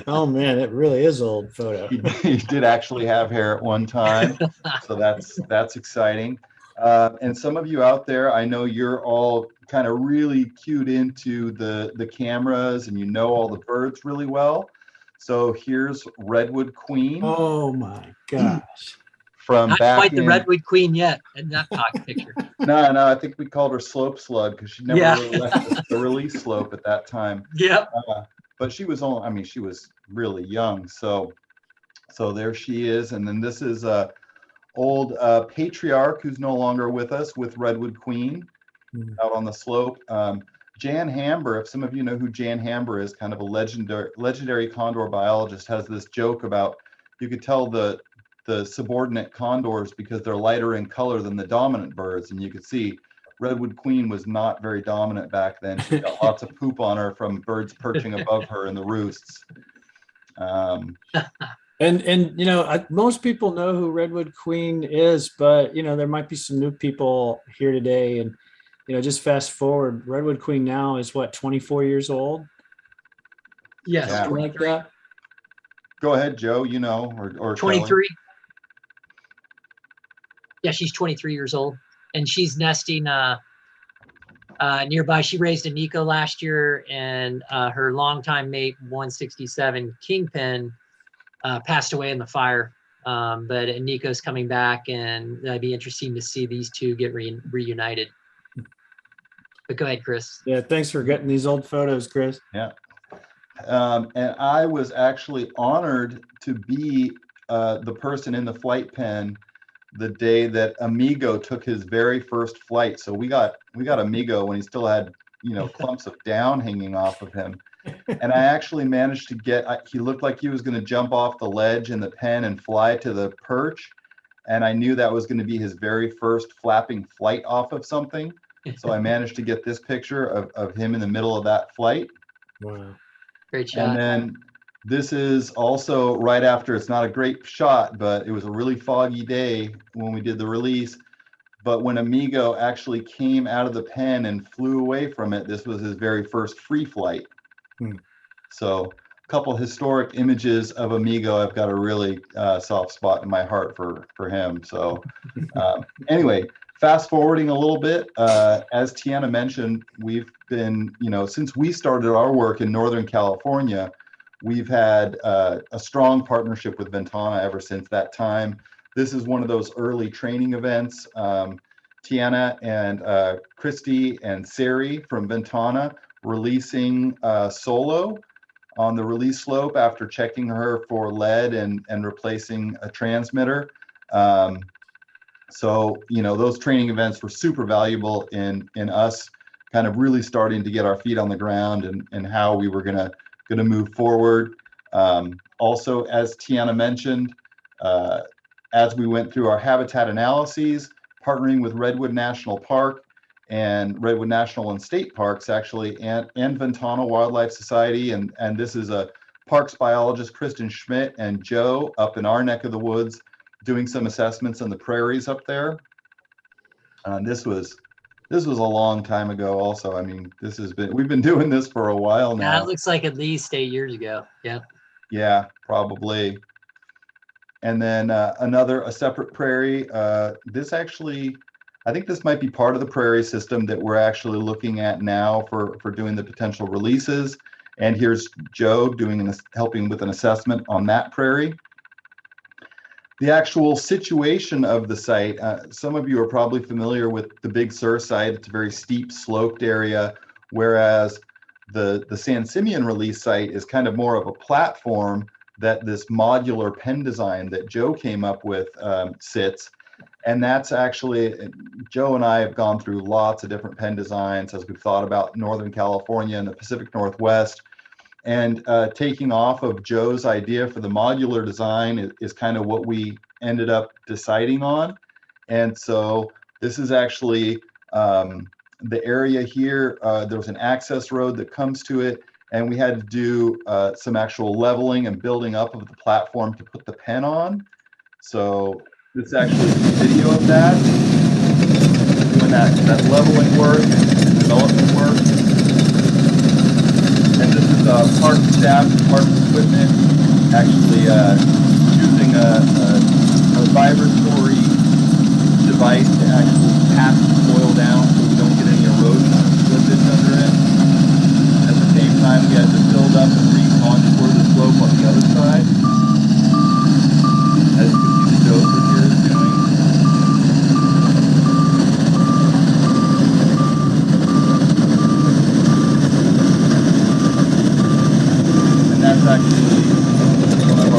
Oh man, it really is old photo. He did actually have hair at one time, so that's exciting. And some of you out there, I know you're all kind of really cued into the cameras, and you know all the birds really well. So here's Redwood Queen Oh my gosh. from Not back quite the in. Redwood Queen yet in that picture. No, I think we called her Slope Slug because she never Yeah. really left the release slope at that time. Yep. But she was only, I mean, she was really young. So there she is. And then this is old patriarch who's no longer with us with Redwood Queen out on the slope. Jan Hamber, if some of you know who Jan Hamber is, kind of a legendary condor biologist, has this joke about you could tell the subordinate condors because they're lighter in color than the dominant birds. And you could see Redwood Queen was not very dominant back then. She got lots of poop on her from birds perching above her in the roosts. And you know, most people know who Redwood Queen is, but you know, there might be some new people here today. And you know, just fast forward, Redwood Queen now is what, 24 years old? Yes. Yeah. Something like that. Go ahead, Joe, you know, or 23. Yeah, she's 23 years old, and she's nesting nearby. She raised a Nico last year, and her longtime mate, 167 Kingpin, passed away in the fire. But Nico's coming back, and it'd be interesting to see these two get reunited. But go ahead, Chris. Yeah, thanks for getting these old photos, Chris. Yeah. And I was actually honored to be the person in the flight pen the day that Amigo took his very first flight. So we got Amigo when he still had, you know, clumps of down hanging off of him. And I actually managed to get, he looked like he was going to jump off the ledge in the pen and fly to the perch. And I knew that was going to be his very first flapping flight off of something. So I managed to get this picture of him in the middle of that flight. Wow. Great shot. And then this is also right after, it's not a great shot, but it was a really foggy day when we did the release. But when Amigo actually came out of the pen and flew away from it, this was his very first free flight. So a couple historic images of Amigo. I've got a really soft spot in my heart for him. So anyway, fast forwarding a little bit, as Tiana mentioned, we've been, you know, since we started our work in Northern California, we've had a strong partnership with Ventana ever since that time. This is one of those early training events. Tiana and Christy and Sari from Ventana releasing Solo on the release slope after checking her for lead and replacing a transmitter. So, you know, those training events were super valuable in us kind of really starting to get our feet on the ground and how we were gonna move forward. Also, as Tiana mentioned, as we went through our habitat analyses, partnering with Redwood National Park and Redwood National and State Parks, actually, and Ventana Wildlife Society, and this is a parks biologist, Kristen Schmidt and Joe up in our neck of the woods, doing some assessments on the prairies up there. This was a long time ago also. I mean, we've been doing this for a while now. That looks like at least 8 years ago. Yeah. Yeah, probably. And then a separate prairie. This actually, I think this might be part of the prairie system that we're actually looking at now for doing the potential releases. And here's Joe helping with an assessment on that prairie. The actual situation of the site, some of you are probably familiar with the Big Sur site. It's a very steep sloped area, whereas the San Simeon release site is kind of more of a platform that this modular pen design that Joe came up with sits. And that's actually, Joe and I have gone through lots of different pen designs as we've thought about Northern California and the Pacific Northwest. And taking off of Joe's idea for the modular design is kind of what we ended up deciding on. And so this is actually the area here. There was an access road that comes to it, and we had to do some actual leveling and building up of the platform to put the pen on. So this is actually a video of that, doing that leveling work and development work. And this is park staff, park equipment, actually using a vibratory device to actually pass the soil down so we don't get any erosion or slippage under it. At the same time, we had to build up and re-contour the slope on the other side. As you can see, the dozer here is doing. And that's actually one of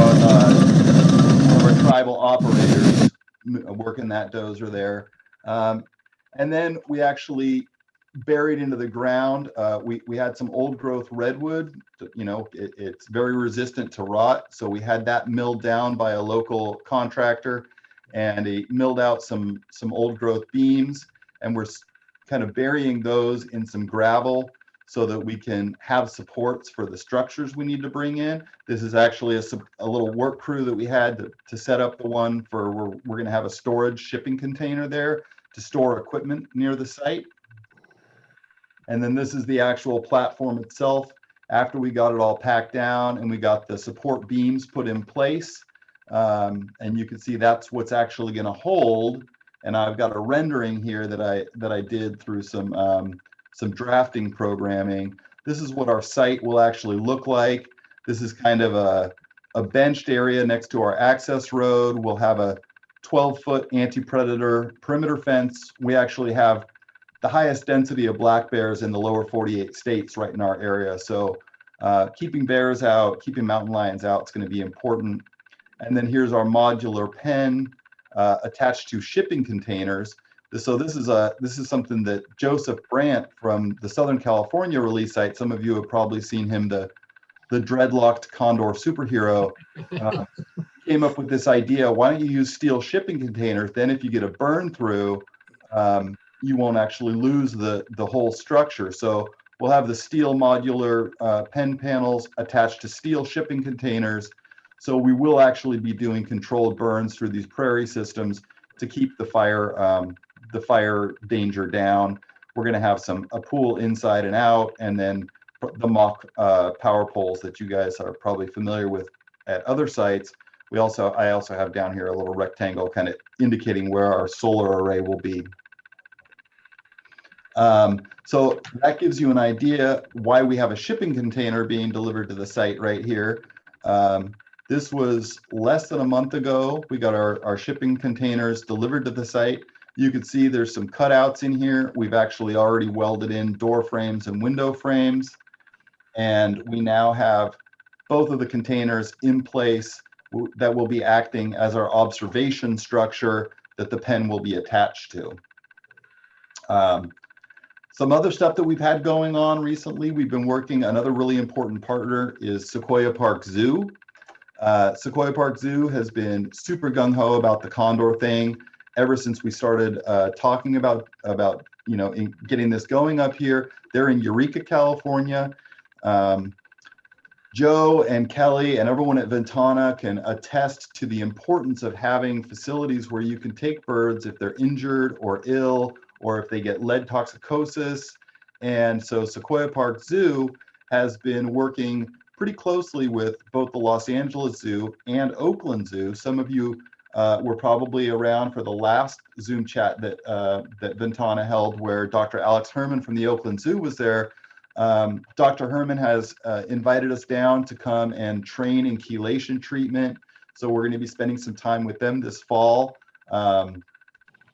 our tribal operators working that dozer there. And then we actually buried into the ground. We had some old growth redwood, it's very resistant to rot. So we had that milled down by a local contractor, and he milled out some old growth beams, and we're kind of burying those in some gravel so that we can have supports for the structures we need to bring in. This is actually a little work crew that we had to set up the one for, we're going to have a storage shipping container there to store equipment near the site. And then this is the actual platform itself. After we got it all packed down and we got the support beams put in place, and you can see that's what's actually going to hold. And I've got a rendering here that I did through some drafting programming. This is what our site will actually look like. This is kind of a benched area next to our access road. We'll have a 12-foot anti-predator perimeter fence. We actually have the highest density of black bears in the lower 48 states right in our area. So keeping bears out, keeping mountain lions out is going to be important. And then here's our modular pen attached to shipping containers. So this is something that Joseph Brandt from the Southern California release site, some of you have probably seen him, the dreadlocked Condor superhero, came up with this idea. Why don't you use steel shipping containers? Then if you get a burn through, you won't actually lose the whole structure. So we'll have the steel modular pen panels attached to steel shipping containers. So we will actually be doing controlled burns through these prairie systems to keep the fire danger down. We're going to have a pool inside and out, and then the mock power poles that you guys are probably familiar with at other sites. I also have down here a little rectangle kind of indicating where our solar array will be. So that gives you an idea why we have a shipping container being delivered to the site right here. This was less than a month ago. We got our shipping containers delivered to the site. You can see there's some cutouts in here. We've actually already welded in door frames and window frames. And we now have both of the containers in place that will be acting as our observation structure that the pen will be attached to. Some other stuff that we've had going on recently, we've been working, another really important partner is Sequoia Park Zoo. Sequoia Park Zoo has been super gung-ho about the Condor thing ever since we started talking about getting this going up here. They're in Eureka, California. Joe and Kelly and everyone at Ventana can attest to the importance of having facilities where you can take birds if they're injured or ill, or if they get lead toxicosis. And so Sequoia Park Zoo has been working pretty closely with both the Los Angeles Zoo and Oakland Zoo. Some of you were probably around for the last Zoom chat that Ventana held, where Dr. Alex Herman from the Oakland Zoo was there. Dr. Herman has invited us down to come and train in chelation treatment. So we're going to be spending some time with them this fall,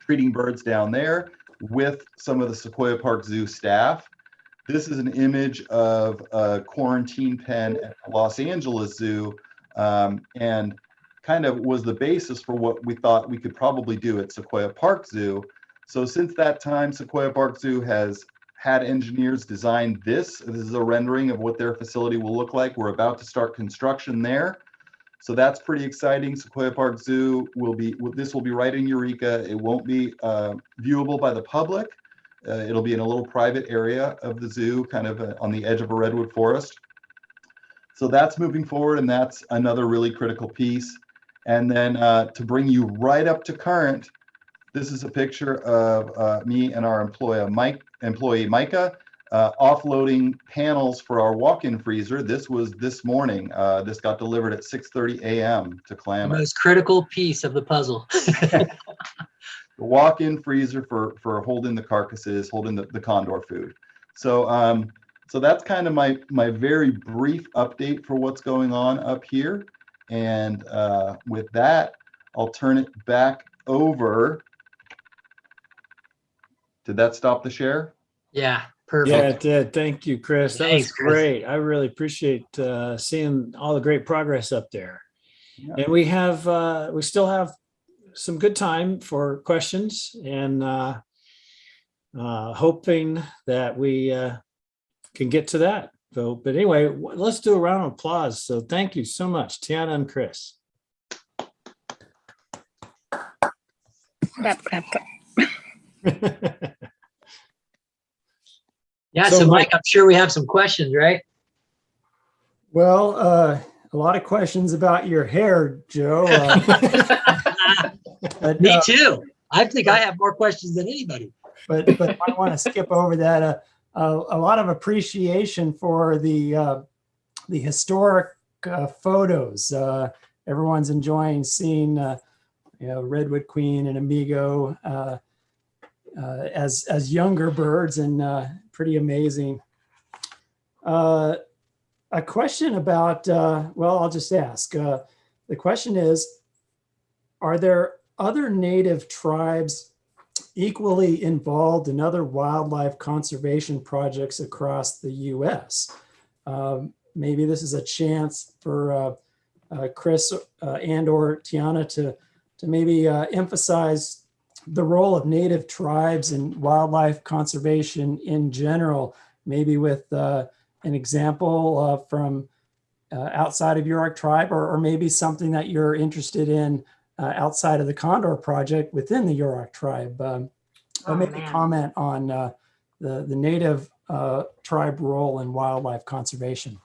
treating birds down there with some of the Sequoia Park Zoo staff. This is an image of a quarantine pen at the Los Angeles Zoo, and kind of was the basis for what we thought we could probably do at Sequoia Park Zoo. So since that time, Sequoia Park Zoo has had engineers design this. This is a rendering of what their facility will look like. We're about to start construction there. So that's pretty exciting. Sequoia Park Zoo this will be right in Eureka. It won't be viewable by the public. It'll be in a little private area of the zoo, kind of on the edge of a redwood forest. So that's moving forward, and that's another really critical piece. And then to bring you right up to current, this is a picture of me and our employee Micah. offloading panels for our walk-in freezer. This was this morning. This got delivered at 6:30 a.m. to The Klamath. most critical piece of the puzzle. The walk-in freezer for holding the carcasses, holding the Condor food. So so that's kind of my very brief update for what's going on up here. And with that, I'll turn it back over. Did that stop the share? Yeah, Yeah, perfect. it did. Thank you, Chris. That Thanks, was Chris. great. I really appreciate seeing all the great progress up there. Yeah. And we still have some good time for questions, and hoping that we can get to that. So, but anyway, let's do a round of applause. So thank you so much, Tiana and Chris. Clap, clap, clap. Yeah, So, so Mike, I'm sure we have some questions, right? Well, a lot of questions about your hair, Joe. But, Me too. I think I have more questions than anybody. but I want to skip over that. A lot of appreciation for the historic photos. Everyone's enjoying seeing Redwood Queen and Amigo as younger birds, and pretty amazing. A question about, well, I'll just ask. The question is, are there other native tribes equally involved in other wildlife conservation projects across the U.S.? Maybe this is a chance for Chris and or Tiana to maybe emphasize the role of native tribes in wildlife conservation in general, maybe with an example from outside of Yurok tribe, or maybe something that you're interested in outside of the Condor project within the Yurok tribe. Or maybe comment on the native tribe role in wildlife conservation.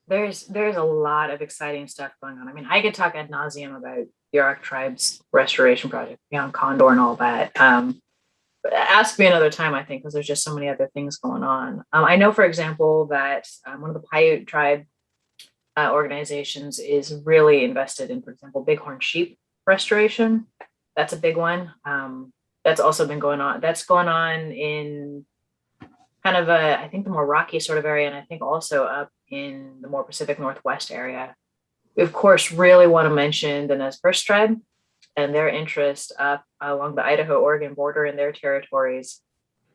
There's a lot of exciting stuff going on. I mean, I could talk ad nauseum about Yurok tribe's restoration project beyond Condor and all that. But ask me another time, I think, because there's just so many other things going on. I know, for example, that one of the Paiute tribe organizations is really invested in, for example, bighorn sheep restoration. That's a big one. That's also been going on. That's going on in kind of I think the more rocky sort of area, and I think also up in the more Pacific Northwest area. We, of course, really want to mention the Nez Perce tribe and their interest up along the Idaho-Oregon border in their territories.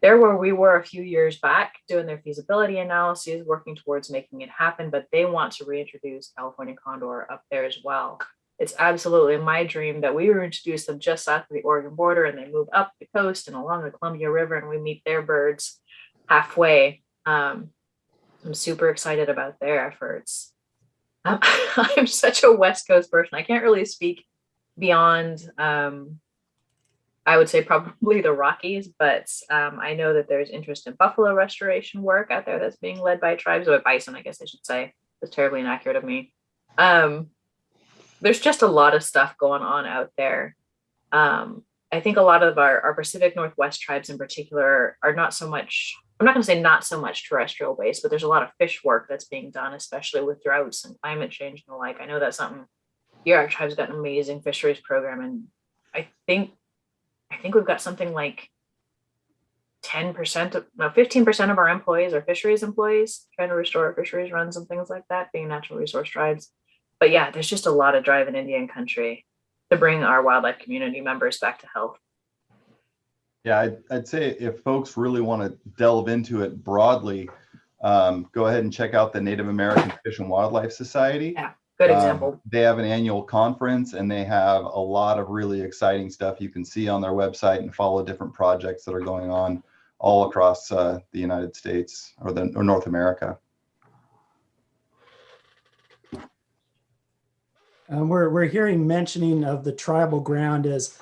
They're where we were a few years back doing their feasibility analyses, working towards making it happen, but they want to reintroduce California condor up there as well. It's absolutely my dream that we reintroduce them just south of the Oregon border, and they move up the coast and along the Columbia River, and we meet their birds halfway. I'm super excited about their efforts. I'm such a West Coast person. I can't really speak beyond, I would say probably the Rockies, but I know that there's interest in buffalo restoration work out there that's being led by tribes, or bison, I guess I should say. That's terribly inaccurate of me. There's just a lot of stuff going on out there. I think a lot of our Pacific Northwest tribes in particular are not so much, I'm not going to say not so much terrestrial based, but there's a lot of fish work that's being done, especially with droughts and climate change and the like. I know that's something Yurok tribe's got an amazing fisheries program, and I think we've got something like 15% of our employees are fisheries employees, trying to restore fisheries runs and things like that, being natural resource tribes. But yeah, there's just a lot of drive in Indian country to bring our wildlife community members back to health. Yeah, I'd say if folks really want to delve into it broadly, go ahead and check out the Native American Fish and Wildlife Society. Yeah, good example. They have an annual conference, and they have a lot of really exciting stuff you can see on their website and follow different projects that are going on all across the United States or North America. We're hearing mentioning of the tribal ground as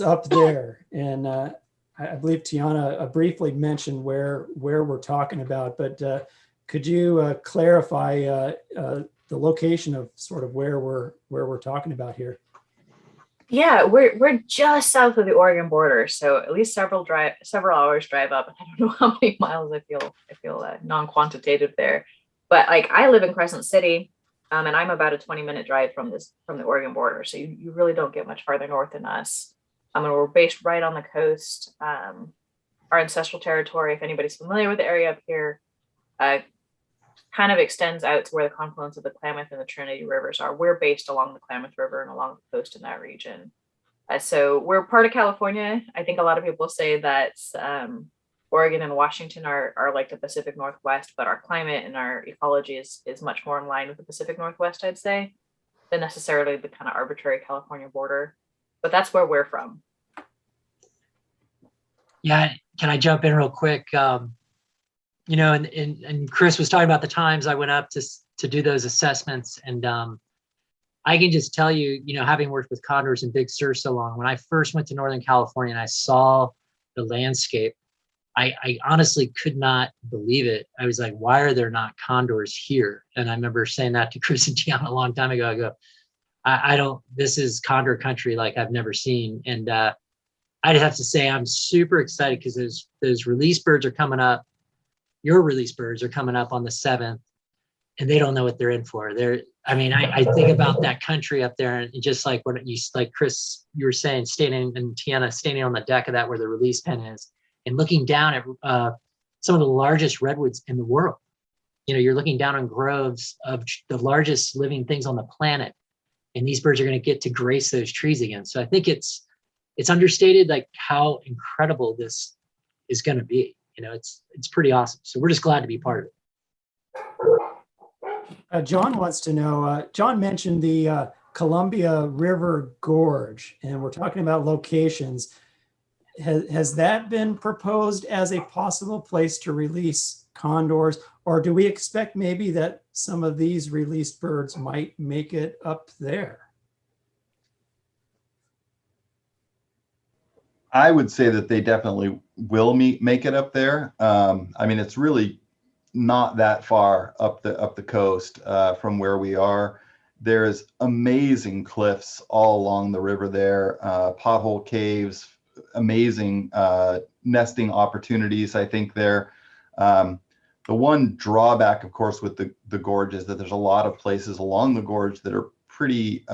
up there, and I believe Tiana briefly mentioned where we're talking about, but could you clarify the location of sort of where we're talking about here? Yeah, we're just south of the Oregon border, so at least several hours drive up. I don't know how many miles. I feel non-quantitative there, but like I live in Crescent City, and I'm about a 20-minute drive from the Oregon border. So you really don't get much farther north than us. And we're based right on the coast. Our ancestral territory, if anybody's familiar with the area up here, kind of extends out to where the confluence of the Klamath and the Trinity rivers are. We're based along the Klamath River and along the coast in that region. So we're part of California. I think a lot of people say that Oregon and Washington are like the Pacific Northwest, but our climate and our ecology is much more in line with the Pacific Northwest, I'd say, than necessarily the kind of arbitrary California border. But that's where we're from. Yeah, can I jump in real quick? You know, and Chris was talking about the times I went up to do those assessments, and I can just tell you, you know, having worked with condors and Big Sur so long, when I first went to Northern California and I saw the landscape, I honestly could not believe it. I was like, why are there not condors here? And I remember saying that to Chris and Tiana a long time ago. I go, I don't, this is condor country like I've never seen. And I'd have to say I'm super excited because those release birds are coming up. Your release birds are coming up on the 7th, and they don't know what they're in for. I think about that country up there, and just like what you, like Chris, you were saying, standing, and Tiana standing on the deck of that where the release pen is, and looking down at some of the largest redwoods in the world. You know, you're looking down on groves of the largest living things on the planet, and these birds are going to get to grace those trees again. So I think it's understated, like how incredible this is going to be. You know, it's pretty awesome. So we're just glad to be part of it. John wants to know, John mentioned the Columbia River Gorge, and we're talking about locations. Has that been proposed as a possible place to release condors, or do we expect maybe that some of these released birds might make it up there? I would say that they definitely will make it up there. I mean, it's really not that far up the coast from where we are. There's amazing cliffs all along the river there, pothole caves, amazing nesting opportunities, I think there. The one drawback, of course, with the gorge is that there's a lot of places along the gorge that are pretty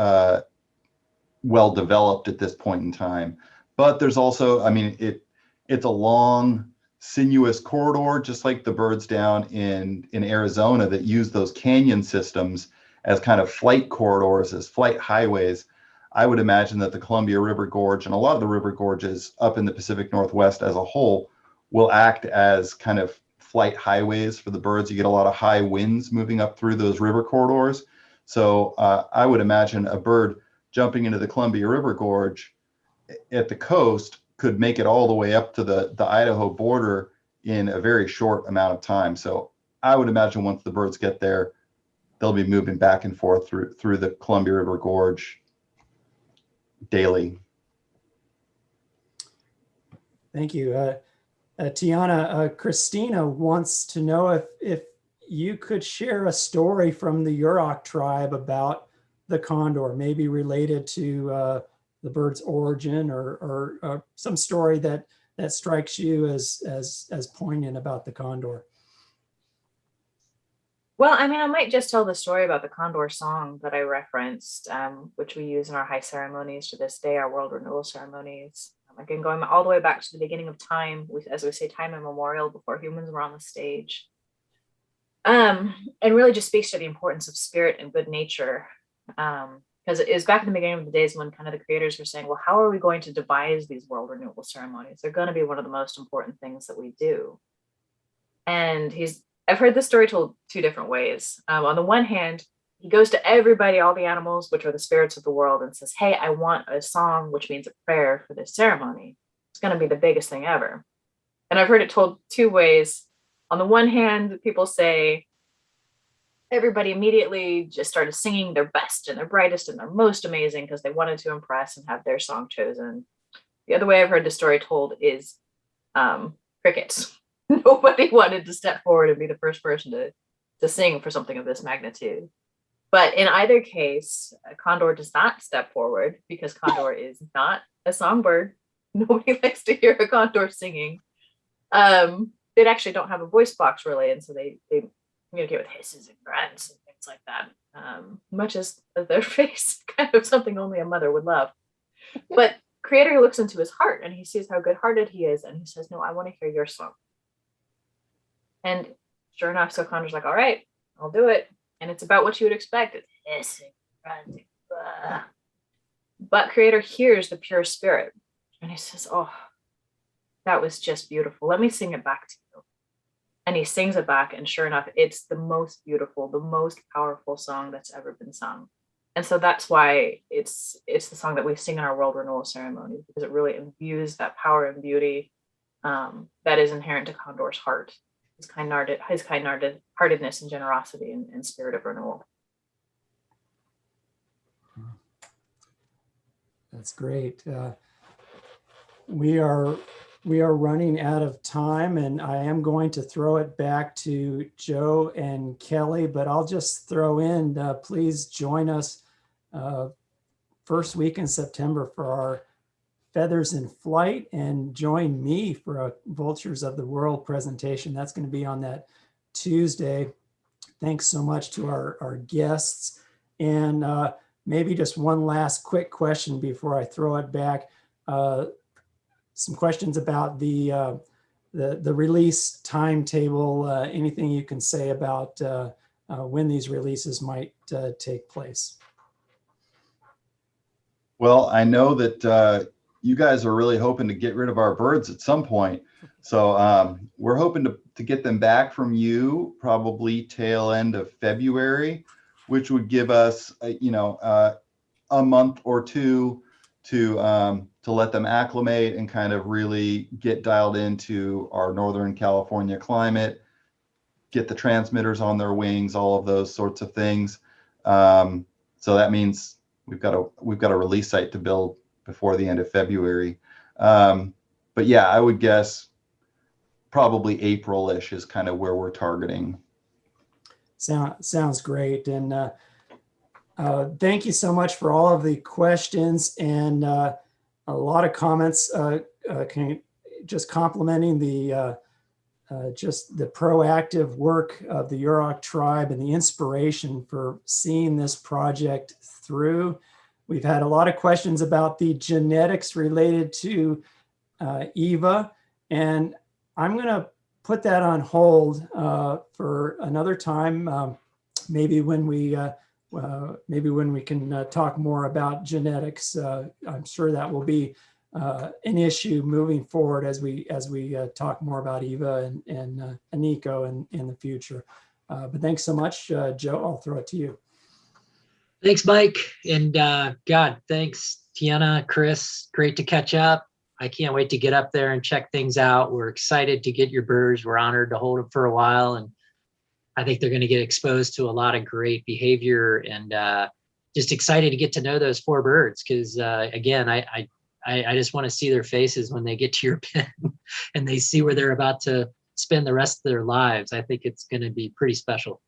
well developed at this point in time. But there's also, I mean, it's a long, sinuous corridor, just like the birds down in Arizona that use those canyon systems as kind of flight corridors, as flight highways. I would imagine that the Columbia River Gorge and a lot of the river gorges up in the Pacific Northwest as a whole will act as kind of flight highways for the birds. You get a lot of high winds moving up through those river corridors. So I would imagine a bird jumping into the Columbia River Gorge at the coast could make it all the way up to the Idaho border in a very short amount of time. So I would imagine once the birds get there, they'll be moving back and forth through the Columbia River Gorge daily. Thank you. Tiana, Christina wants to know if you could share a story from the Yurok tribe about the condor, maybe related to the bird's origin, or some story that strikes you as poignant about the condor. Well, I mean, I might just tell the story about the Condor song that I referenced, which we use in our high ceremonies to this day, our world renewal ceremonies. Again, going all the way back to the beginning of time, as we say, time immemorial, before humans were on the stage. And really just speaks to the importance of spirit and good nature. Because it is back in the beginning of the days when kind of the creators were saying, well, how are we going to devise these world renewal ceremonies? They're going to be one of the most important things that we do. And I've heard this story told two different ways. On the one hand, he goes to everybody, all the animals, which are the spirits of the world, and says, hey, I want a song, which means a prayer for this ceremony. It's going to be the biggest thing ever. And I've heard it told two ways. On the one hand, people say, everybody immediately just started singing their best and their brightest and their most amazing because they wanted to impress and have their song chosen. The other way I've heard the story told is crickets. Nobody wanted to step forward and be the first person to sing for something of this magnitude. But in either case, Condor does not step forward because Condor is not a songbird. Nobody likes to hear a condor singing. They actually don't have a voice box really, and so they communicate with hisses and grunts and things like that. Much as their face, kind of something only a mother would love. But Creator looks into his heart and he sees how good-hearted he is, and he says, "No, I want to hear your song." And sure enough, so Condor's like, "All right, I'll do it." And it's about what you would expect. It's hissing, grunting, blah. But Creator hears the pure spirit, and he says, "Oh, that was just beautiful. Let me sing it back to you." And he sings it back, and sure enough, it's the most beautiful, the most powerful song that's ever been sung. And so that's why it's the song that we sing in our world renewal ceremony, because it really imbues that power and beauty that is inherent to Condor's heart, his kind-heartedness and generosity and spirit of renewal. That's great. We are running out of time, and I am going to throw it back to Joe and Kelly, but I'll just throw in, please join us first week in September for our Feathers in Flight, and join me for a Vultures of the World presentation. That's going to be on that Tuesday. Thanks so much to our guests. And maybe just one last quick question before I throw it back. Some questions about the release timetable. Anything you can say about when these releases might take place? Well, I know that you guys are really hoping to get rid of our birds at some point. So we're hoping to get them back from you probably tail end of February, which would give us, a month or two to let them acclimate and kind of really get dialed into our Northern California climate, get the transmitters on their wings, all of those sorts of things. So that means we've got a release site to build before the end of February. But yeah, I would guess probably April-ish is kind of where we're targeting. Sounds great. And thank you so much for all of the questions and a lot of comments just complimenting just the proactive work of the Yurok tribe and the inspiration for seeing this project through. We've had a lot of questions about the genetics related to Eva, and I'm going to put that on hold for another time. Maybe when we can talk more about genetics. I'm sure that will be an issue moving forward as we talk more about Eva and Nico in the future. But thanks so much, Joe. I'll throw it to you. Thanks, Mike. And God, thanks, Tiana, Chris. Great to catch up. I can't wait to get up there and check things out. We're excited to get your birds. We're honored to hold them for a while. And I think they're going to get exposed to a lot of great behavior, and just excited to get to know those 4 birds. Because again, I just want to see their faces when they get to your pen and they see where they're about to spend the rest of their lives. I think it's going to be pretty special.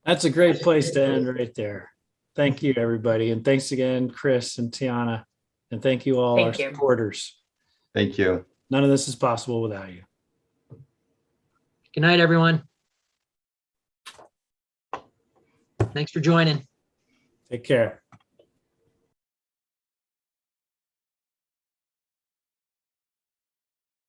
That's a great place to end right there. Thank you, everybody. And thanks again, Chris and Tiana. And thank you all our supporters. Thank you. None of this is possible without you. Good night, everyone. Thanks for joining. Take care.